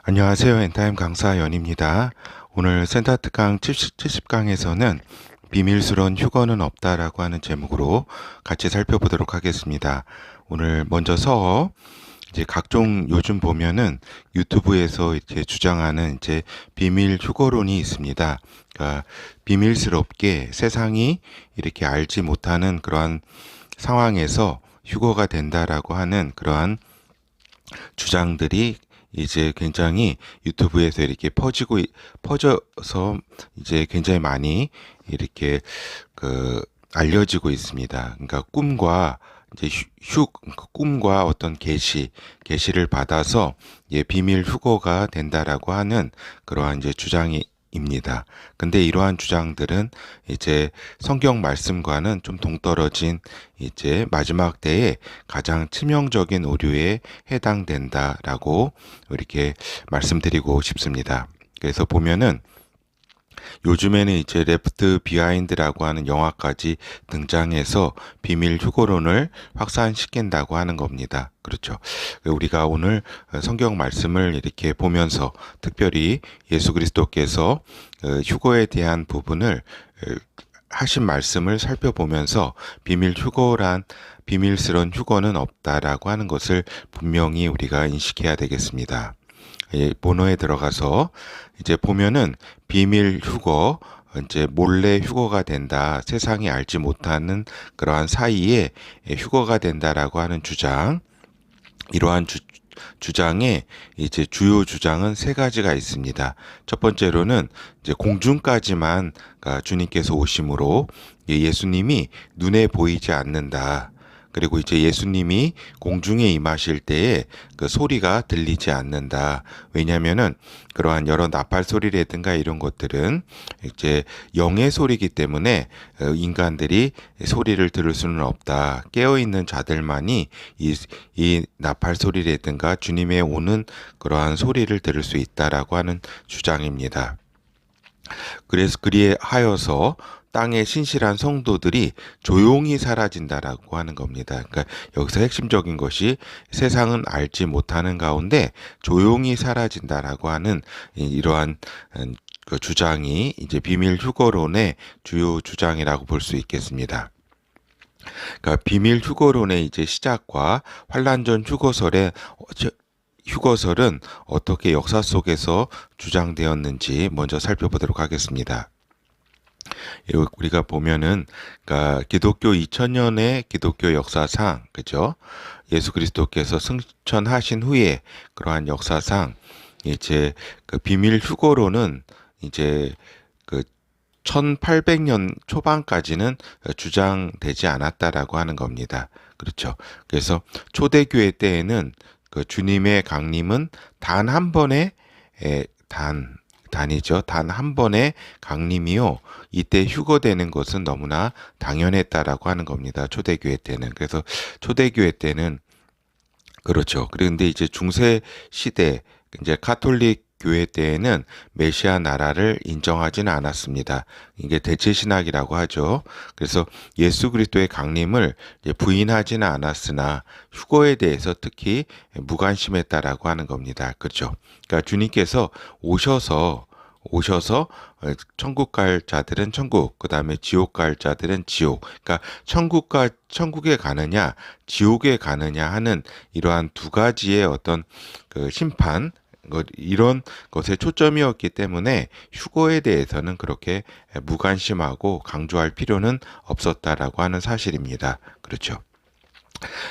안녕하세요. 엔타임 강사 연입니다. 오늘 센터 특강 70강에서는 비밀스러운 휴거는 없다라고 하는 제목으로 같이 살펴보도록 하겠습니다. 오늘 먼저 이제 각종 요즘 보면은 유튜브에서 이제 주장하는 이제 비밀 휴거론이 있습니다. 그러니까 비밀스럽게 세상이 이렇게 알지 못하는 그러한 상황에서 휴거가 된다라고 하는 그러한 주장들이 이제 굉장히 유튜브에서 이렇게 퍼져서 이제 굉장히 많이 이렇게 알려지고 있습니다. 그러니까 꿈과 이제 꿈과 어떤 계시를 받아서 비밀 휴거가 된다라고 하는 그러한 이제 주장이 입니다. 근데 이러한 주장들은 이제 성경 말씀과는 좀 동떨어진 이제 마지막 때에 가장 치명적인 오류에 해당된다라고 이렇게 말씀드리고 싶습니다. 그래서 보면은 요즘에는 이제 레프트 비하인드라고 하는 영화까지 등장해서 비밀 휴거론을 확산시킨다고 하는 겁니다. 그렇죠. 우리가 오늘 성경 말씀을 이렇게 보면서 특별히 예수 그리스도께서 휴거에 대한 부분을 하신 말씀을 살펴보면서 비밀스러운 휴거는 없다라고 하는 것을 분명히 우리가 인식해야 되겠습니다. 본어에 들어가서 이제 보면은 비밀 휴거, 이제 몰래 휴거가 된다. 세상이 알지 못하는 그러한 사이에 휴거가 된다라고 하는 주장. 이러한 주장의 이제 주요 주장은 세 가지가 있습니다. 첫 번째로는 이제 공중까지만 주님께서 오심으로 예수님이 눈에 보이지 않는다. 그리고 이제 예수님이 공중에 임하실 때에 그 소리가 들리지 않는다. 왜냐면은 그러한 여러 나팔 소리라든가 이런 것들은 이제 영의 소리이기 때문에 인간들이 소리를 들을 수는 없다. 깨어있는 자들만이 이 나팔 소리라든가 주님의 오는 그러한 소리를 들을 수 있다라고 하는 주장입니다. 그래서 그리하여서 땅의 신실한 성도들이 조용히 사라진다라고 하는 겁니다. 그러니까 여기서 핵심적인 것이 세상은 알지 못하는 가운데 조용히 사라진다라고 하는 이러한 그 주장이 이제 비밀 휴거론의 주요 주장이라고 볼 수 있겠습니다. 그러니까 비밀 휴거론의 이제 시작과 환란 전 휴거설은 어떻게 역사 속에서 주장되었는지 먼저 살펴보도록 하겠습니다. 우리가 보면은, 그러니까 기독교 2000년의 기독교 역사상, 그죠? 예수 그리스도께서 승천하신 후에 그러한 역사상 이제 그 비밀 휴거로는 이제 그 1800년 초반까지는 주장되지 않았다라고 하는 겁니다. 그렇죠. 그래서 초대교회 때에는 그 주님의 강림은 단 한 번의 단이죠. 단 한 번의 강림이요. 이때 휴거되는 것은 너무나 당연했다라고 하는 겁니다. 초대교회 때는. 그래서 초대교회 때는 그렇죠. 그런데 이제 중세 시대 이제 카톨릭 교회 때에는 메시아 나라를 인정하지는 않았습니다. 이게 대체 신학이라고 하죠. 그래서 예수 그리스도의 강림을 부인하지는 않았으나 휴거에 대해서 특히 무관심했다라고 하는 겁니다. 그렇죠. 그러니까 주님께서 오셔서 천국 갈 자들은 천국, 그 다음에 지옥 갈 자들은 지옥. 그러니까 천국에 가느냐, 지옥에 가느냐 하는 이러한 두 가지의 어떤 그 심판, 이런 것에 초점이었기 때문에 휴거에 대해서는 그렇게 무관심하고 강조할 필요는 없었다라고 하는 사실입니다. 그렇죠.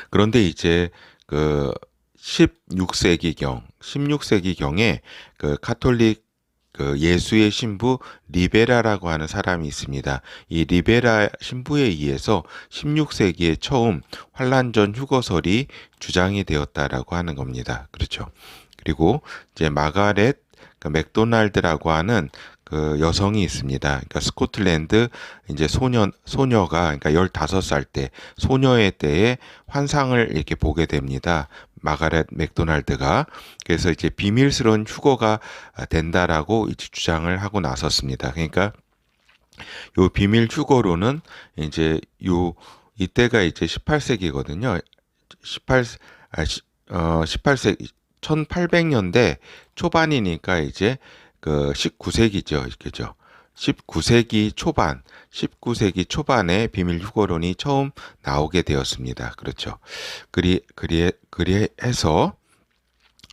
그런데 이제 그 16세기경에 그 카톨릭 그 예수의 신부 리베라라고 하는 사람이 있습니다. 이 리베라 신부에 의해서 16세기에 처음 환란 전 휴거설이 주장이 되었다라고 하는 겁니다. 그렇죠. 그리고 이제 마가렛 맥도날드라고 하는 그 여성이 있습니다. 그러니까 스코틀랜드 이제 소녀가 그러니까 15살 때 소녀의 때에 환상을 이렇게 보게 됩니다. 마가렛 맥도날드가. 그래서 이제 비밀스러운 휴거가 된다라고 이제 주장을 하고 나섰습니다. 그러니까 요 비밀 휴거로는 이제 이때가 이제 18세기거든요. 18세기 1800년대 초반이니까 이제 그 19세기죠. 그죠? 19세기 초반, 19세기 초반에 비밀 휴거론이 처음 나오게 되었습니다. 그렇죠. 그리해서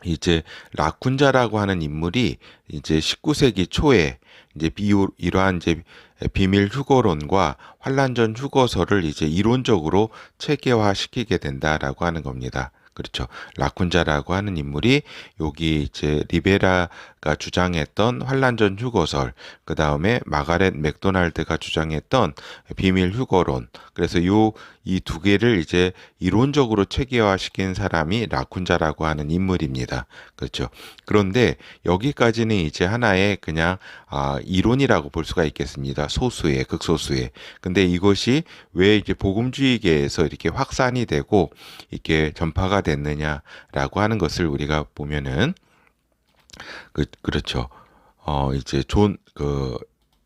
이제 라쿤자라고 하는 인물이 이제 19세기 초에 이제 이러한 이제 비밀 휴거론과 환란전 휴거서를 이제 이론적으로 체계화시키게 된다라고 하는 겁니다. 그렇죠. 라쿤자라고 하는 인물이 여기 이제 리베라가 주장했던 환란전 휴거설, 그 다음에 마가렛 맥도날드가 주장했던 비밀 휴거론. 그래서 이 두 개를 이제 이론적으로 체계화시킨 사람이 라쿤자라고 하는 인물입니다. 그렇죠. 그런데 여기까지는 이제 하나의 그냥 이론이라고 볼 수가 있겠습니다. 소수의, 극소수의. 근데 이것이 왜 이제 복음주의계에서 이렇게 확산이 되고 이렇게 전파가 됐느냐라고 하는 것을 우리가 보면은 그렇죠. 이제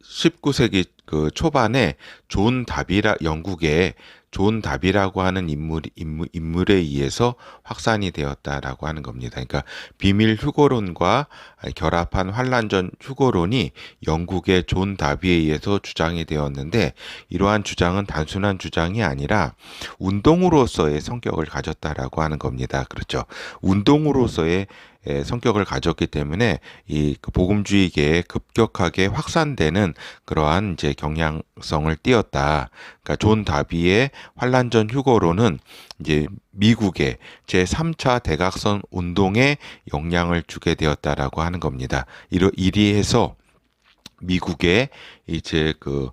19세기 그 초반에 영국의 존 다비라고 하는 인물에 의해서 확산이 되었다라고 하는 겁니다. 그러니까 비밀 휴거론과 결합한 환란전 휴거론이 영국의 존 다비에 의해서 주장이 되었는데, 이러한 주장은 단순한 주장이 아니라 운동으로서의 성격을 가졌다라고 하는 겁니다. 그렇죠. 운동으로서의 성격을 가졌기 때문에 이 복음주의계에 급격하게 확산되는 그러한 이제 경향성을 띄었다. 그러니까 존 다비의 환란전 휴거론은 이제 미국의 제3차 대각선 운동에 영향을 주게 되었다라고 하는 겁니다. 이리해서 미국의 이제 그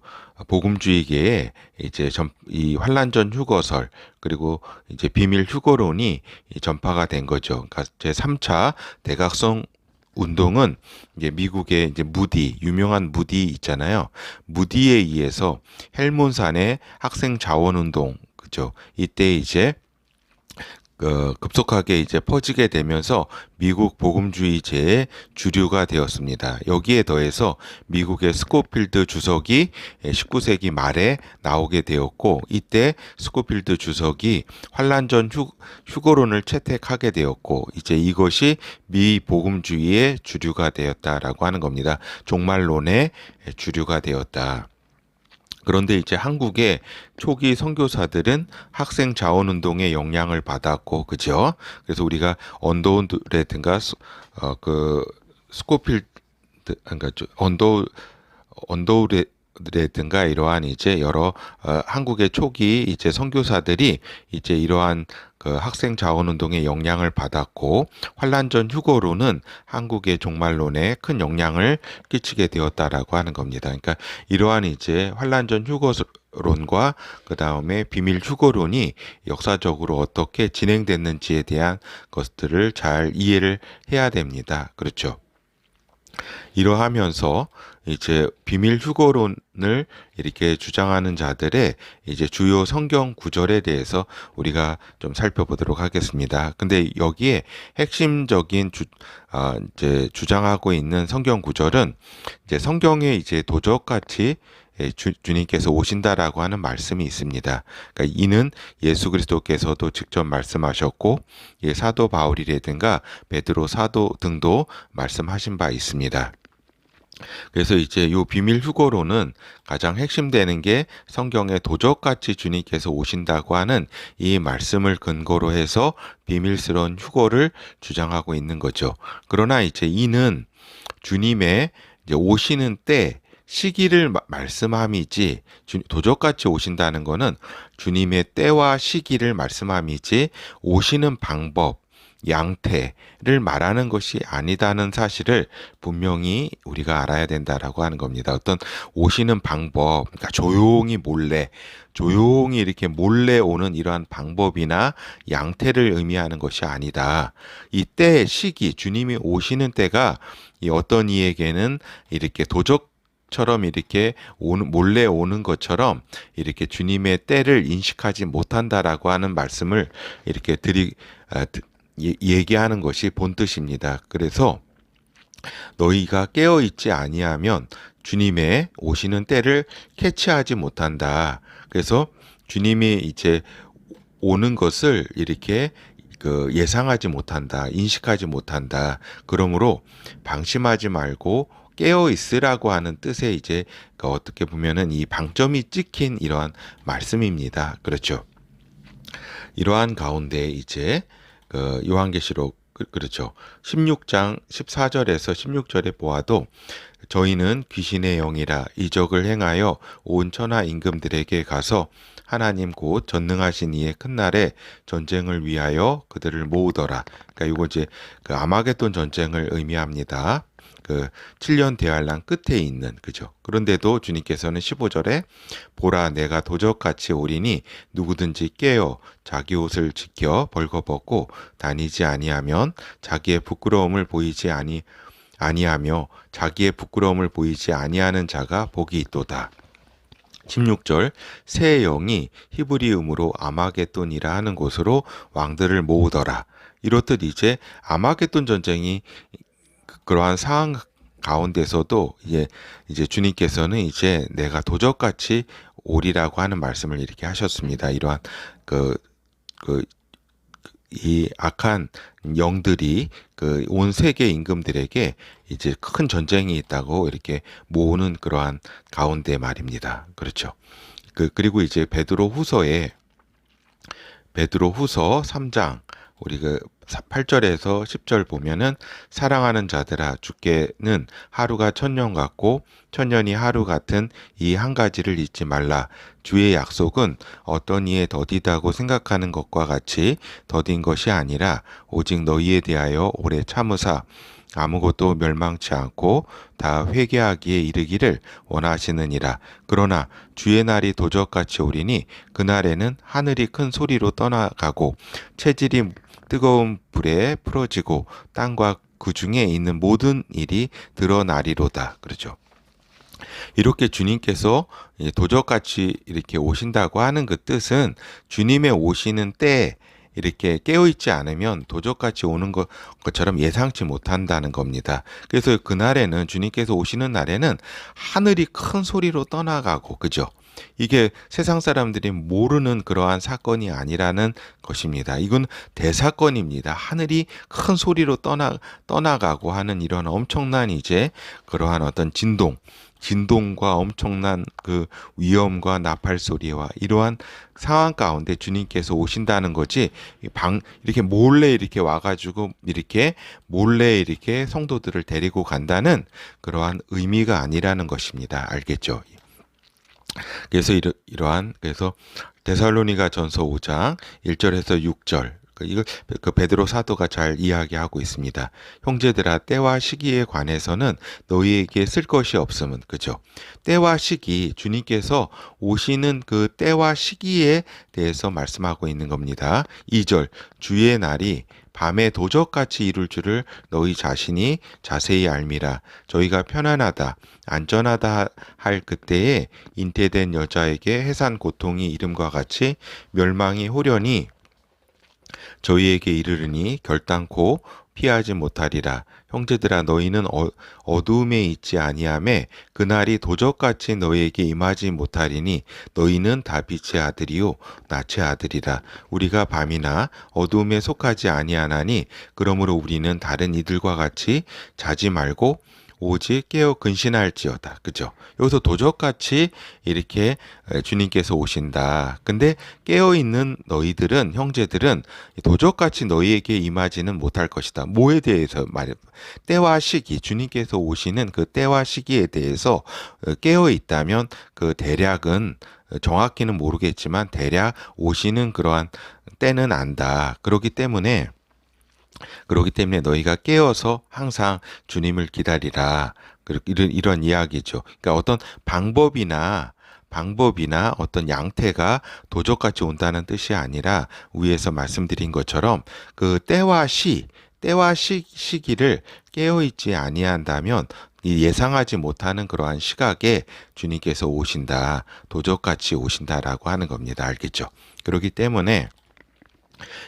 복음주의계에 이제 이 환란전 휴거설, 그리고 이제 비밀 휴거론이 전파가 된 거죠. 그러니까 제3차 대각선 운동은 이제 미국의 이제 유명한 무디 있잖아요. 무디에 의해서 헬몬산의 학생 자원 운동, 그죠? 이때 이제 급속하게 이제 퍼지게 되면서 미국 복음주의제의 주류가 되었습니다. 여기에 더해서 미국의 스코필드 주석이 19세기 말에 나오게 되었고, 이때 스코필드 주석이 환란전 휴거론을 채택하게 되었고, 이제 이것이 미 복음주의의 주류가 되었다라고 하는 겁니다. 종말론의 주류가 되었다. 그런데 이제 한국의 초기 선교사들은 학생 자원 운동의 영향을 받았고, 그죠? 그래서 우리가 언더우드라든가 스코필드, 그러니까 언더우드라든가 이러한 이제 여러 한국의 초기 이제 선교사들이 이제 이러한 그 학생 자원 운동의 영향을 받았고, 환란전 휴거론은 한국의 종말론에 큰 영향을 끼치게 되었다라고 하는 겁니다. 그러니까 이러한 이제 환란전 휴거론과 그 다음에 비밀 휴거론이 역사적으로 어떻게 진행됐는지에 대한 것들을 잘 이해를 해야 됩니다. 그렇죠. 이러하면서 이제 비밀 휴거론을 이렇게 주장하는 자들의 이제 주요 성경 구절에 대해서 우리가 좀 살펴보도록 하겠습니다. 근데 여기에 핵심적인 이제 주장하고 있는 성경 구절은 이제 성경에 이제 도적같이 주님께서 오신다라고 하는 말씀이 있습니다. 그러니까 이는 예수 그리스도께서도 직접 말씀하셨고, 사도 바울이라든가 베드로 사도 등도 말씀하신 바 있습니다. 그래서 이제 요 비밀 휴거론은 가장 핵심되는 게 성경에 도적같이 주님께서 오신다고 하는 이 말씀을 근거로 해서 비밀스러운 휴거를 주장하고 있는 거죠. 그러나 이제 이는 주님의 이제 오시는 때 시기를 말씀함이지, 도적같이 오신다는 것은 주님의 때와 시기를 말씀함이지 오시는 방법, 양태를 말하는 것이 아니다는 사실을 분명히 우리가 알아야 된다라고 하는 겁니다. 어떤 오시는 방법, 그러니까 조용히 이렇게 몰래 오는 이러한 방법이나 양태를 의미하는 것이 아니다. 이때 시기, 주님이 오시는 때가 어떤 이에게는 이렇게 처럼 이렇게 몰래 오는 것처럼 이렇게 주님의 때를 인식하지 못한다라고 하는 말씀을 이렇게 얘기하는 것이 본뜻입니다. 그래서 너희가 깨어 있지 아니하면 주님의 오시는 때를 캐치하지 못한다. 그래서 주님이 이제 오는 것을 이렇게 그 예상하지 못한다, 인식하지 못한다. 그러므로 방심하지 말고 깨어 있으라고 하는 뜻의 이제 그 어떻게 보면은 이 방점이 찍힌 이러한 말씀입니다. 그렇죠. 이러한 가운데 이제 그 요한계시록 그렇죠. 16장 14절에서 16절에 보아도 저희는 귀신의 영이라 이적을 행하여 온 천하 임금들에게 가서 하나님 곧 전능하신 이의 큰 날에 전쟁을 위하여 그들을 모으더라. 그러니까 이거 이제 그 아마겟돈 전쟁을 의미합니다. 그 7년 대환란 끝에 있는 그죠. 그런데도 주님께서는 15절에 보라 내가 도적같이 오리니 누구든지 깨어 자기 옷을 지켜 벌거벗고 다니지 아니하면 자기의 부끄러움을 보이지 아니하며 자기의 부끄러움을 보이지 아니하는 자가 복이 있도다. 16절 새 영이 히브리음으로 아마겟돈이라 하는 곳으로 왕들을 모으더라. 이렇듯 이제 아마겟돈 전쟁이 그러한 상황 가운데서도 이제 주님께서는 이제 내가 도적같이 오리라고 하는 말씀을 이렇게 하셨습니다. 이러한 이 악한 영들이 그 온 세계 임금들에게 이제 큰 전쟁이 있다고 이렇게 모으는 그러한 가운데 말입니다. 그렇죠. 그리고 이제 베드로후서 3장 우리 8절에서 10절 보면은 사랑하는 자들아 주께는 하루가 천년 같고 천년이 하루 같은 이 한 가지를 잊지 말라. 주의 약속은 어떤 이에 더디다고 생각하는 것과 같이 더딘 것이 아니라 오직 너희에 대하여 오래 참으사 아무것도 멸망치 않고 다 회개하기에 이르기를 원하시느니라. 그러나 주의 날이 도적같이 오리니 그날에는 하늘이 큰 소리로 떠나가고 체질이 뜨거운 불에 풀어지고 땅과 그 중에 있는 모든 일이 드러나리로다. 그렇죠. 이렇게 주님께서 도적같이 이렇게 오신다고 하는 그 뜻은 주님의 오시는 때에 이렇게 깨어있지 않으면 도적같이 오는 것처럼 예상치 못한다는 겁니다. 그래서 그날에는 주님께서 오시는 날에는 하늘이 큰 소리로 떠나가고 그죠? 이게 세상 사람들이 모르는 그러한 사건이 아니라는 것입니다. 이건 대사건입니다. 하늘이 큰 소리로 떠나가고 하는 이런 엄청난 이제 그러한 어떤 진동과 엄청난 그 위험과 나팔 소리와 이러한 상황 가운데 주님께서 오신다는 거지 이렇게 몰래 이렇게 와가지고 이렇게 몰래 이렇게 성도들을 데리고 간다는 그러한 의미가 아니라는 것입니다. 알겠죠? 그래서 그래서 데살로니가 전서 5장 1절에서 6절 이걸 베드로 사도가 잘 이야기하고 있습니다. 형제들아 때와 시기에 관해서는 너희에게 쓸 것이 없음은 그죠? 때와 시기 주님께서 오시는 그 때와 시기에 대해서 말씀하고 있는 겁니다. 2절 주의 날이 밤에 도적같이 이룰 줄을 너희 자신이 자세히 알미라. 저희가 편안하다 안전하다 할 그때에 잉태된 여자에게 해산 고통이 이름과 같이 멸망이 호련히 저희에게 이르르니 결단코 피하지 못하리라. 형제들아 너희는 어두움에 있지 아니하매 그날이 도적같이 너희에게 임하지 못하리니 너희는 다 빛의 아들이요 낮의 아들이라. 우리가 밤이나 어두움에 속하지 아니하나니 그러므로 우리는 다른 이들과 같이 자지 말고 오직 깨어 근신할지어다. 그죠? 여기서 도적같이 이렇게 주님께서 오신다. 근데 깨어있는 너희들은, 형제들은 도적같이 너희에게 임하지는 못할 것이다. 뭐에 대해서 말해? 때와 시기, 주님께서 오시는 그 때와 시기에 대해서 깨어있다면 그 대략은 정확히는 모르겠지만 대략 오시는 그러한 때는 안다. 그렇기 때문에 너희가 깨어서 항상 주님을 기다리라. 이런 이야기죠. 그러니까 어떤 방법이나 어떤 양태가 도적같이 온다는 뜻이 아니라 위에서 말씀드린 것처럼 그 때와 시기를 깨어있지 아니한다면 예상하지 못하는 그러한 시각에 주님께서 오신다. 도적같이 오신다라고 하는 겁니다. 알겠죠? 그렇기 때문에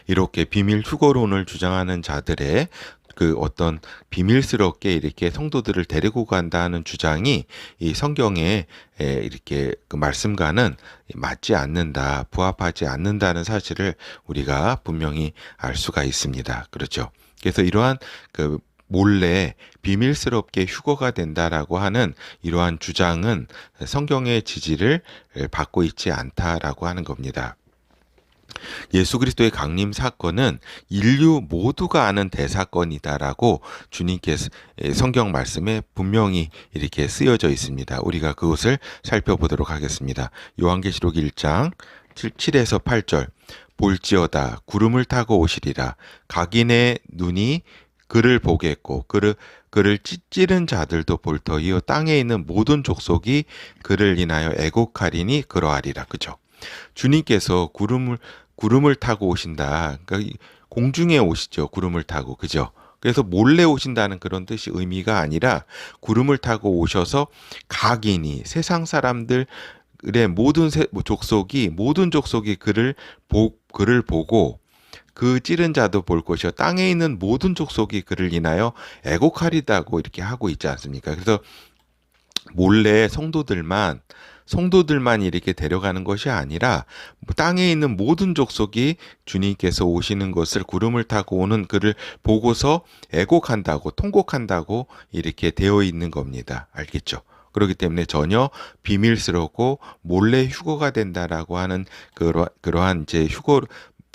이렇게 비밀 휴거론을 주장하는 자들의 그 어떤 비밀스럽게 이렇게 성도들을 데리고 간다는 주장이 이 성경에 이렇게 그 말씀과는 맞지 않는다, 부합하지 않는다는 사실을 우리가 분명히 알 수가 있습니다. 그렇죠. 그래서 이러한 그 몰래 비밀스럽게 휴거가 된다라고 하는 이러한 주장은 성경의 지지를 받고 있지 않다라고 하는 겁니다. 예수 그리스도의 강림 사건은 인류 모두가 아는 대사건이다라고 주님께서 성경 말씀에 분명히 이렇게 쓰여져 있습니다. 우리가 그것을 살펴보도록 하겠습니다. 요한계시록 1장 7에서 8절 볼지어다 구름을 타고 오시리라 각인의 눈이 그를 보겠고 그를 찌르는 자들도 볼 터이요 땅에 있는 모든 족속이 그를 인하여 애곡하리니 그러하리라. 그죠? 주님께서 구름을 타고 오신다. 그러니까 공중에 오시죠. 구름을 타고. 그죠? 그래서 몰래 오신다는 그런 뜻이 의미가 아니라 구름을 타고 오셔서 각인이 세상 사람들의 모든 모든 족속이 그를 보고 그 찌른 자도 볼 것이요 땅에 있는 모든 족속이 그를 인하여 애곡하리다고 이렇게 하고 있지 않습니까? 그래서 몰래 성도들만 이렇게 데려가는 것이 아니라 땅에 있는 모든 족속이 주님께서 오시는 것을 구름을 타고 오는 그를 보고서 애곡한다고 통곡한다고 이렇게 되어 있는 겁니다. 알겠죠? 그렇기 때문에 전혀 비밀스럽고 몰래 휴거가 된다라고 하는 그러한 이제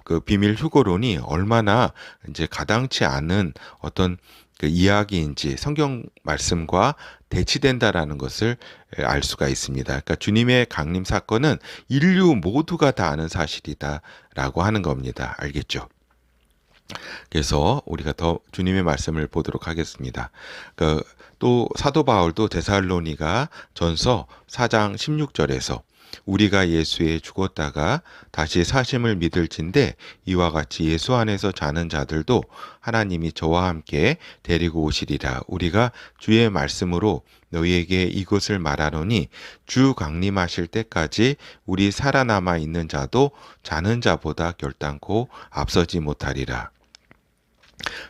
그 비밀 휴거론이 얼마나 이제 가당치 않은 어떤 그 이야기인지 성경 말씀과 대치된다라는 것을 알 수가 있습니다. 그러니까 주님의 강림 사건은 인류 모두가 다 아는 사실이다라고 하는 겁니다. 알겠죠? 그래서 우리가 더 주님의 말씀을 보도록 하겠습니다. 또 사도 바울도 데살로니가 전서 4장 16절에서 우리가 예수에 죽었다가 다시 사심을 믿을진대 이와 같이 예수 안에서 자는 자들도 하나님이 저와 함께 데리고 오시리라. 우리가 주의 말씀으로 너희에게 이것을 말하노니 주 강림하실 때까지 우리 살아남아 있는 자도 자는 자보다 결단코 앞서지 못하리라.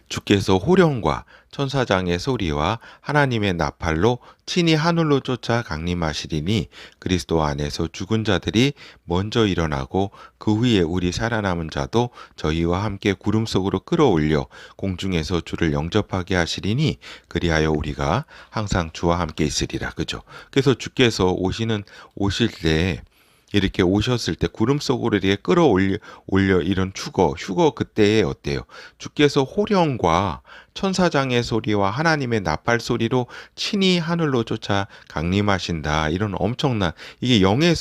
주께서 호령과 천사장의 소리와 하나님의 나팔로 친히 하늘로 쫓아 강림하시리니 그리스도 안에서 죽은 자들이 먼저 일어나고 그 후에 우리 살아남은 자도 저희와 함께 구름 속으로 끌어올려 공중에서 주를 영접하게 하시리니 그리하여 우리가 항상 주와 함께 있으리라. 그죠? 그래서 주께서 오실 때 이렇게 오셨을 때 구름 속으로 이렇게 끌어올려 이런 휴거 그때에 어때요? 주께서 호령과 천사장의 소리와 하나님의 나팔 소리로 친히 하늘로 쫓아 강림하신다. 이런 엄청난 이게 영의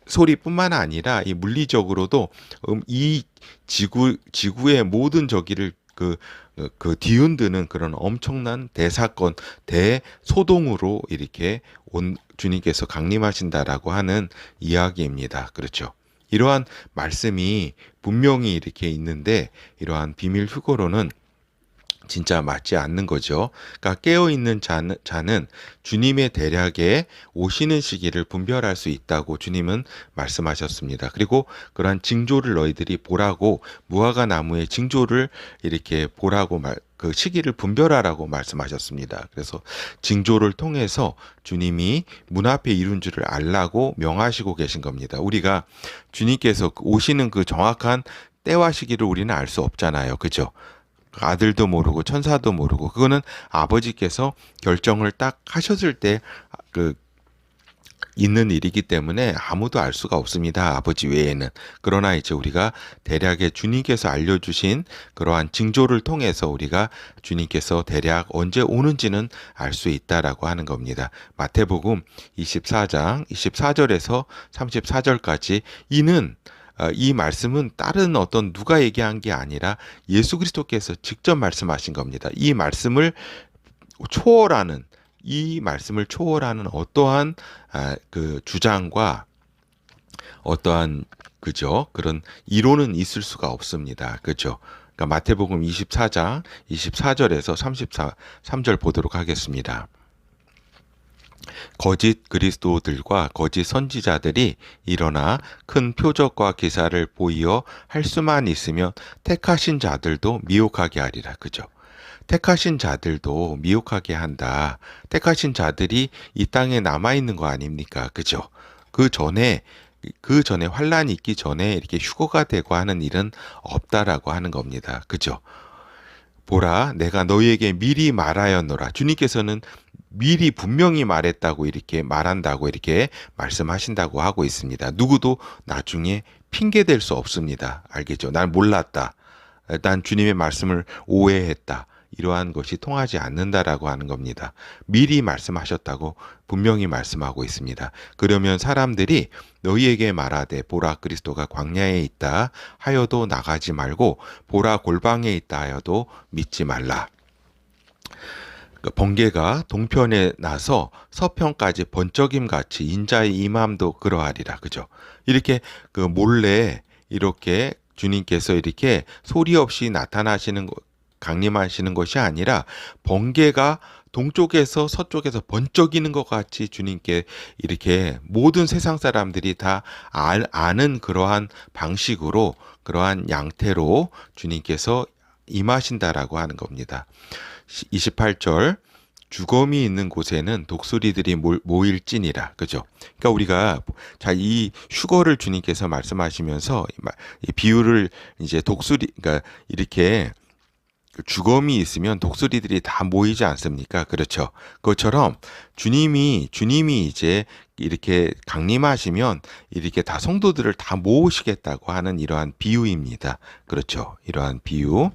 소리뿐만 아니라 이 물리적으로도 이 지구의 모든 저기를 그 뒤흔드는 그런 엄청난 대사건, 대소동으로 이렇게 주님께서 강림하신다라고 하는 이야기입니다. 그렇죠. 이러한 말씀이 분명히 이렇게 있는데 이러한 비밀 휴거로는 진짜 맞지 않는 거죠. 그러니까 깨어있는 자는 주님의 대략에 오시는 시기를 분별할 수 있다고 주님은 말씀하셨습니다. 그리고 그러한 징조를 너희들이 보라고 무화과 나무의 징조를 이렇게 보라고 그 시기를 분별하라고 말씀하셨습니다. 그래서 징조를 통해서 주님이 문 앞에 이룬 줄을 알라고 명하시고 계신 겁니다. 우리가 주님께서 오시는 그 정확한 때와 시기를 우리는 알 수 없잖아요. 그죠? 아들도 모르고 천사도 모르고 그거는 아버지께서 결정을 딱 하셨을 때 있는 일이기 때문에 아무도 알 수가 없습니다. 아버지 외에는. 그러나 이제 우리가 대략의 주님께서 알려주신 그러한 징조를 통해서 우리가 주님께서 대략 언제 오는지는 알 수 있다라고 하는 겁니다. 마태복음 24장 24절에서 34절까지 이 말씀은 다른 어떤 누가 얘기한 게 아니라 예수 그리스도께서 직접 말씀하신 겁니다. 이 말씀을 초월하는 어떠한 그 주장과 어떠한 그런 이론은 있을 수가 없습니다. 그죠? 그러니까 마태복음 24장 24절에서 33절 보도록 하겠습니다. 거짓 그리스도들과 거짓 선지자들이 일어나 큰 표적과 기사를 보이어 할 수만 있으면 택하신 자들도 미혹하게 하리라. 그죠? 택하신 자들도 미혹하게 한다. 택하신 자들이 이 땅에 남아 있는 거 아닙니까? 그죠? 그 전에 환란이 있기 전에 이렇게 휴거가 되고 하는 일은 없다라고 하는 겁니다. 그죠? 보라, 내가 너희에게 미리 말하였노라. 주님께서는 미리 분명히 말했다고 이렇게 말한다고 이렇게 말씀하신다고 하고 있습니다. 누구도 나중에 핑계 댈 수 없습니다. 알겠죠? 난 몰랐다. 난 주님의 말씀을 오해했다. 이러한 것이 통하지 않는다라고 하는 겁니다. 미리 말씀하셨다고 분명히 말씀하고 있습니다. 그러면 사람들이 너희에게 말하되 보라 그리스도가 광야에 있다 하여도 나가지 말고 보라 골방에 있다 하여도 믿지 말라. 번개가 동편에 나서 서편까지 번쩍임 같이 인자의 임함도 그러하리라. 그죠? 이렇게 몰래 이렇게 주님께서 이렇게 소리 없이 강림하시는 것이 아니라 번개가 동쪽에서 서쪽에서 번쩍이는 것 같이 주님께 이렇게 모든 세상 사람들이 다 아는 그러한 방식으로 그러한 양태로 주님께서 임하신다라고 하는 겁니다. 28절 주검이 있는 곳에는 독수리들이 모일지니라. 그죠? 그러니까 우리가 이 휴거를 주님께서 말씀하시면서 이 비유를 이제 그러니까 이렇게 주검이 있으면 독수리들이 다 모이지 않습니까? 그렇죠. 그것처럼 주님이 이제 이렇게 강림하시면 이렇게 다 성도들을 다 모으시겠다고 하는 이러한 비유입니다. 그렇죠. 이러한 비유.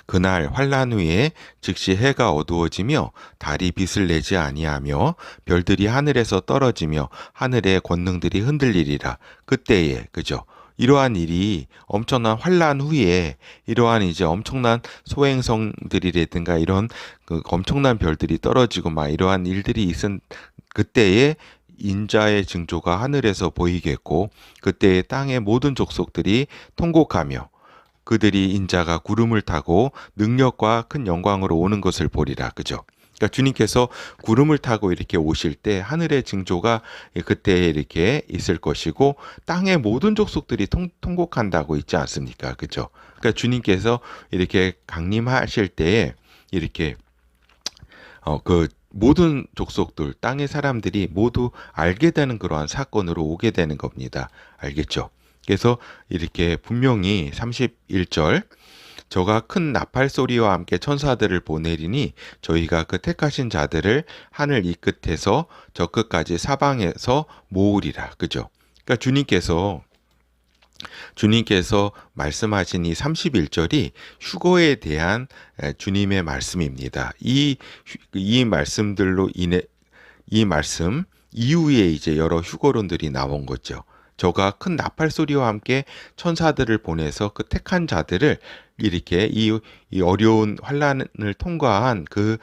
그날 환란 후에 즉시 해가 어두워지며 달이 빛을 내지 아니하며 별들이 하늘에서 떨어지며 하늘의 권능들이 흔들리리라. 그때에 그죠? 이러한 일이 엄청난 환란 후에 이러한 이제 엄청난 소행성들이라든가 이런 엄청난 별들이 떨어지고 막 이러한 일들이 있은 그때에 인자의 징조가 하늘에서 보이겠고 그때에 땅의 모든 족속들이 통곡하며 그들이 인자가 구름을 타고 능력과 큰 영광으로 오는 것을 보리라. 그죠? 그러니까 주님께서 구름을 타고 이렇게 오실 때 하늘의 징조가 그때 이렇게 있을 것이고 땅의 모든 족속들이 통곡한다고 있지 않습니까? 그죠? 그러니까 주님께서 이렇게 강림하실 때에 이렇게 모든 족속들, 땅의 사람들이 모두 알게 되는 그러한 사건으로 오게 되는 겁니다. 알겠죠? 그래서 이렇게 분명히 31절 저가 큰 나팔 소리와 함께 천사들을 보내리니 저희가 그 택하신 자들을 하늘 이 끝에서 저 끝까지 사방에서 모으리라. 그죠? 그러니까 주님께서 말씀하신 이 31절이 휴거에 대한 주님의 말씀입니다. 이 말씀들로 인해 이 말씀 이후에 이제 여러 휴거론들이 나온 거죠. 저가 큰 나팔 소리와 함께 천사들을 보내서 그 택한 자들을 이렇게 이 어려운 환란을 통과한 그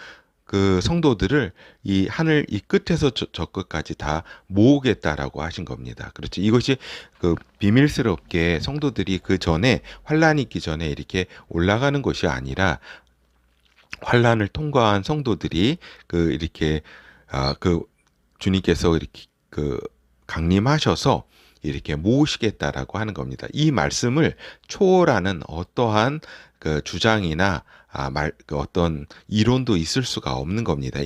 성도들을 이 하늘 이 끝에서 저 끝까지 다 모으겠다라고 하신 겁니다. 그렇죠. 이것이 비밀스럽게 성도들이 그 전에 환란이 있기 전에 이렇게 올라가는 것이 아니라 환란을 통과한 성도들이 이렇게 주님께서 이렇게 강림하셔서 이렇게 모으시겠다라고 하는 겁니다. 이 말씀을 초월하는 어떠한 주장이나 어떤 이론도 있을 수가 없는 겁니다.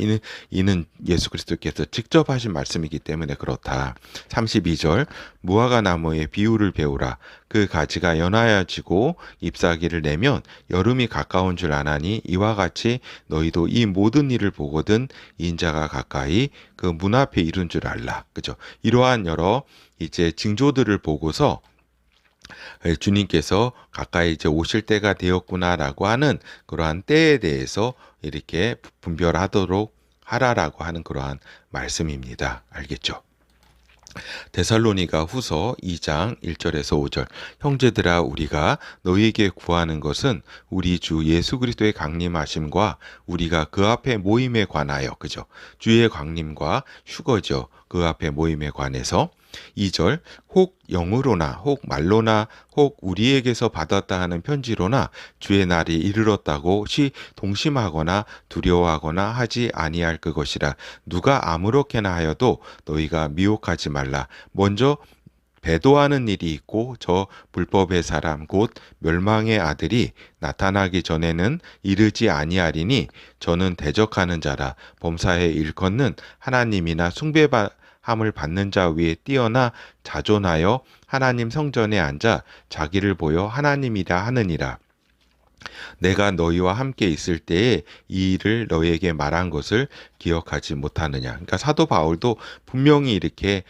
이는 예수 그리스도께서 직접 하신 말씀이기 때문에 그렇다. 32절 무화과 나무의 비유를 배우라. 그 가지가 연하여지고 잎사귀를 내면 여름이 가까운 줄 아나니 이와 같이 너희도 이 모든 일을 보거든 인자가 가까이 그 문 앞에 이른 줄 알라. 그죠? 이러한 여러 이제 징조들을 보고서 주님께서 가까이 이제 오실 때가 되었구나라고 하는 그러한 때에 대해서 이렇게 분별하도록 하라라고 하는 그러한 말씀입니다. 알겠죠? 데살로니가 후서 2장 1절에서 5절 형제들아 우리가 너희에게 구하는 것은 우리 주 예수 그리스도의 강림하심과 우리가 그 앞에 모임에 관하여 그죠? 주의 강림과 휴거죠. 그 앞에 모임에 관해서 2절 혹 영으로나 혹 말로나 혹 우리에게서 받았다 하는 편지로나 주의 날이 이르렀다고 동심하거나 두려워하거나 하지 아니할 그것이라. 누가 아무렇게나 하여도 너희가 미혹하지 말라. 먼저 배도하는 일이 있고 저 불법의 사람 곧 멸망의 아들이 나타나기 전에는 이르지 아니하리니 저는 대적하는 자라. 범사에 일컫는 하나님이나 숭배함을 받는 자 위에 뛰어나 자존하여 하나님 성전에 앉아 자기를 보여 하나님이라 하느니라. 내가 너희와 함께 있을 때에 이 일을 너희에게 말한 것을 기억하지 못하느냐. 그러니까 사도 바울도 분명히 이렇게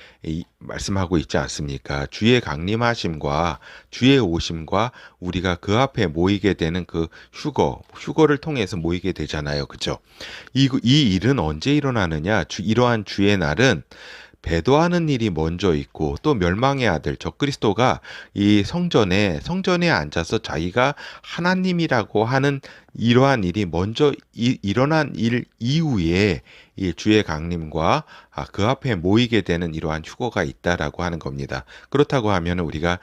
말씀하고 있지 않습니까? 주의 강림하심과 주의 오심과 우리가 그 앞에 모이게 되는 그 휴거를 통해서 모이게 되잖아요. 그죠? 이 일은 언제 일어나느냐? 이러한 주의 날은 배도하는 일이 먼저 있고 또 멸망의 아들 적그리스도가 이 성전에 앉아서 자기가 하나님이라고 하는 이러한 일이 먼저 일어난 일 이후에 이 주의 강림과 그 앞에 모이게 되는 이러한 휴거가 있다라고 하는 겁니다. 그렇다고 하면 우리가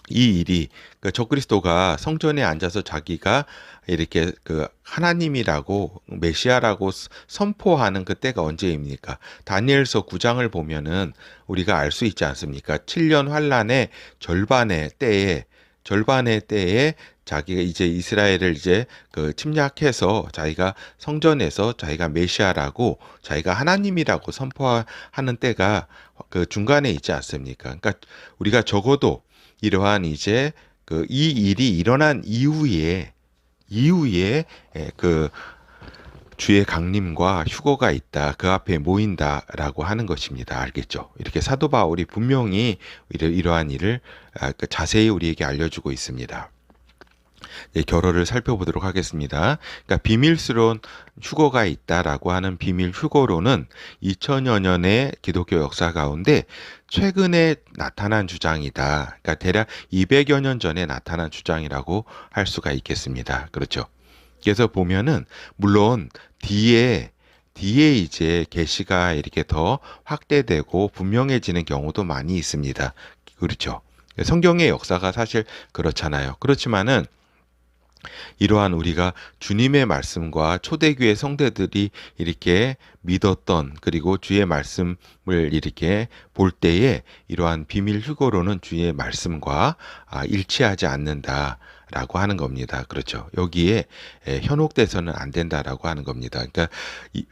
이 일이 적그리스도가 성전에 앉아서 자기가 이렇게 하나님이라고 메시아라고 선포하는 그때가 언제입니까? 다니엘서 9장을 보면은 우리가 알 수 있지 않습니까? 7년 환란의 절반의 때에 자기가 이제 이스라엘을 이제 침략해서 자기가 성전에서 자기가 메시아라고 자기가 하나님이라고 선포하는 때가 그 중간에 있지 않습니까? 그러니까 우리가 적어도 이러한 이제 이 일이 일어난 이후에 그 주의 강림과 휴거가 있다. 그 앞에 모인다라고 하는 것입니다. 알겠죠? 이렇게 사도 바울이 분명히 이러한 일을 자세히 우리에게 알려주고 있습니다. 결어를 살펴보도록 하겠습니다. 그러니까 비밀스러운 휴거가 있다라고 하는 비밀 휴거로는 2000여 년의 기독교 역사 가운데 최근에 나타난 주장이다. 그러니까 대략 200여 년 전에 나타난 주장이라고 할 수가 있겠습니다. 그렇죠? 그래서 보면은 물론 뒤에 이제 계시가 이렇게 더 확대되고 분명해지는 경우도 많이 있습니다. 그렇죠? 성경의 역사가 사실 그렇잖아요. 그렇지만은 이러한 우리가 주님의 말씀과 초대교회 성도들이 이렇게 믿었던 그리고 주의 말씀을 이렇게 볼 때에 이러한 비밀 휴거로는 주의 말씀과 일치하지 않는다라고 하는 겁니다. 그렇죠. 여기에 현혹돼서는 안 된다라고 하는 겁니다. 그러니까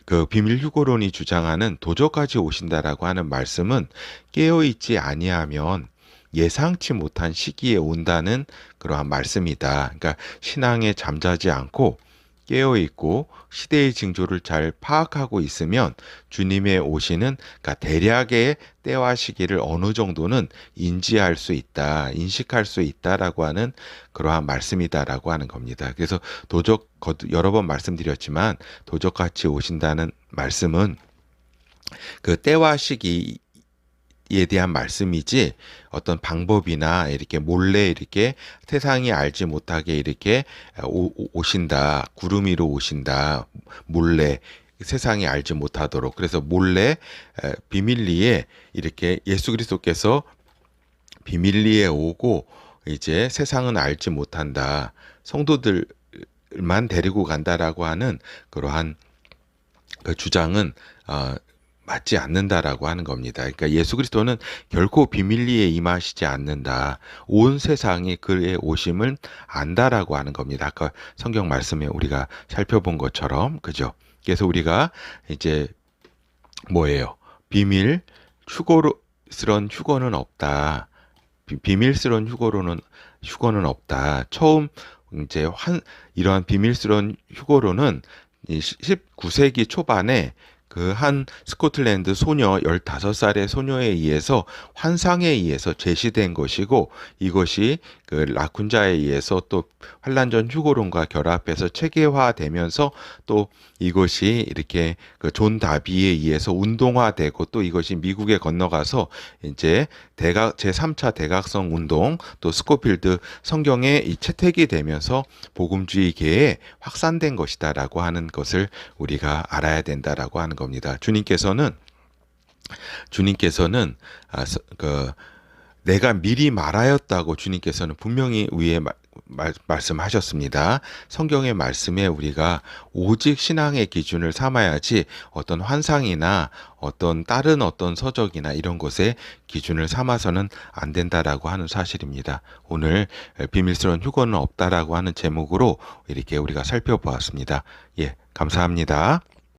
그 비밀 휴거론이 주장하는 도저까지 오신다라고 하는 말씀은 깨어있지 아니하면 예상치 못한 시기에 온다는 그러한 말씀이다. 그러니까 신앙에 잠자지 않고 깨어있고 시대의 징조를 잘 파악하고 있으면 주님의 오시는 그러니까 대략의 때와 시기를 어느 정도는 인식할 수 있다라고 하는 그러한 말씀이다라고 하는 겁니다. 그래서 여러 번 말씀드렸지만 도적같이 오신다는 말씀은 그 때와 시기 에 대한 말씀이지 어떤 방법이나 이렇게 몰래 이렇게 세상이 알지 못하게 이렇게 오신다. 구름 위로 오신다. 몰래 세상이 알지 못하도록. 그래서 몰래 비밀리에 이렇게 예수 그리스도께서 비밀리에 오고 이제 세상은 알지 못한다. 성도들만 데리고 간다라고 하는 그러한 그 주장은 맞지 않는다라고 하는 겁니다. 그러니까 예수 그리스도는 결코 비밀리에 임하시지 않는다. 온 세상이 그의 오심을 안다라고 하는 겁니다. 아까 성경 말씀에 우리가 살펴본 것처럼 그죠? 그래서 우리가 이제 뭐예요? 비밀스러운 휴거는 없다. 비밀스러운 휴거는 없다. 처음 이제 이러한 비밀스러운 휴거로는 19세기 초반에 그 한 스코틀랜드 소녀 15살의 소녀에 의해서 환상에 의해서 제시된 것이고 이것이 그 라쿤자에 의해서 또 환란전 휴거론과 결합해서 체계화되면서 또 이것이 이렇게 그 존 다비에 의해서 운동화되고 또 이것이 미국에 건너가서 이제 제3차 대각성 운동 또 스코필드 성경에 이 채택이 되면서 복음주의계에 확산된 것이다라고 하는 것을 우리가 알아야 된다라고 하는 겁니다. 주님께서는 주님께서는 내가 미리 말하였다고 주님께서는 분명히 위에 말씀하셨습니다. 성경의 말씀에 우리가 오직 신앙의 기준을 삼아야지 어떤 환상이나 어떤 다른 어떤 서적이나 이런 것에 기준을 삼아서는 안 된다라고 하는 사실입니다. 오늘 비밀스러운 휴거는 없다라고 하는 제목으로 이렇게 우리가 살펴보았습니다. 예, 감사합니다.